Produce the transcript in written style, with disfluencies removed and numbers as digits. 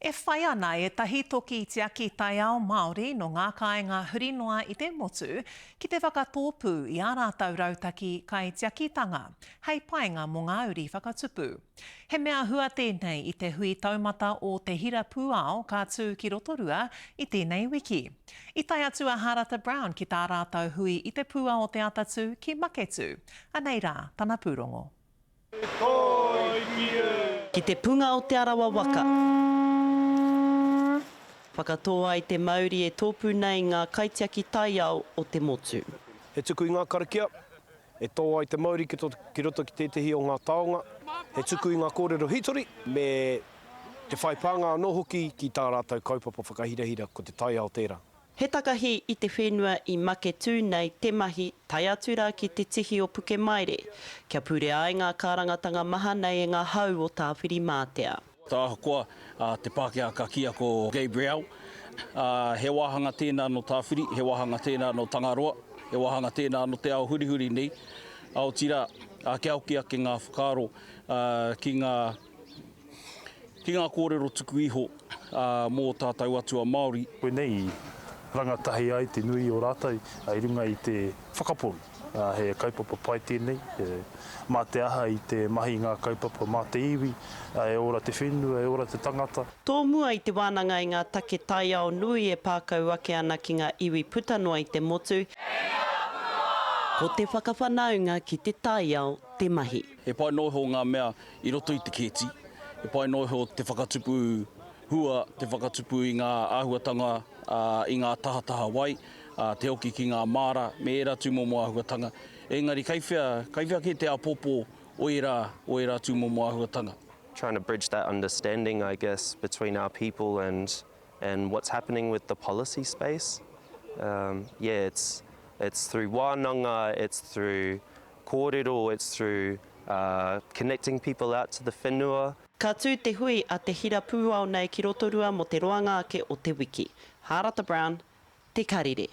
E whai ana e tahi toki i te aki tai ao Māori no ngā kāinga hurinoa i te motu ki te whakatōpū i ā rātou rautaki kai te akitanga, hei painga mō ngā uri whakatupu. He mea hua tēnei i te hui taumata o te hira pūao ka tū ki rotorua i tēnei wiki. I tai atu a Harata Brown ki tā rātou hui i te pūao o te atatu ki Maketu. Anei rā, tana pūrongo. Ki te punga o te arawa waka. Whakatoa i te Māori e tōpū nei ngā kaitiaki tai ao o te motu. He tuku i ngā karakia, e toa i te Māori ki roto ki tētahi o ngā taonga. He tuku i ngā kōrero hitori, me te whaipanga anō hoki ki tā rātou kaupapa whakahirahira ko te tai ao tērā. He takahi i te whenua i Maketu nei te mahi tai atu rā ki te tihi o Puke-Maire. Kia pure ai ngā kārangatanga maha nei e ngā hau o tāwhiri mātea. Tā ahakoa te Pākehā ka kia ko Gabriel. He wāhanga tēnā no tāwhiri, he wāhanga tēnā no Tangaroa, he wāhanga tēnā no te ao hurihuri nei. Aotira, kia okia ki ngā whakaaro, ki ngā kōrero tuku iho mō tātou atua Māori. Koe nei, rangatahi ai te nui o rātou, i runga i te whakaporu. He kaupapa pai tēnei, mā te aha i te mahi ngā kaupapa, mā te iwi, e ora te whenua, e ora te tangata. Tō mua i te wānanga i ngā take tai ao nui e pākau ake ana ki ngā iwi putanua i te motu. Ko te whakawhanaunga ki te tai ao te mahi. He pai noiho ngā mea i roto i te kēti, he pai noiho te whakatupu hua, te whakatupu i ngā āhuatanga, i ngā tahataha wai, te hoki ki ngā māra, me era tūmomo āhuatanga. Engari, kaiwhea ki te apopo o era tūmomo āhuatanga. Trying to bridge that understanding, I guess, between our people and what's happening with the policy space. It's through wānanga, it's through kōrero, it's through connecting people out to the whenua. Ka tū te hui a te hira pūao nei ki rotorua mo te roanga ake o te wiki. Harata Brown, Te Karire.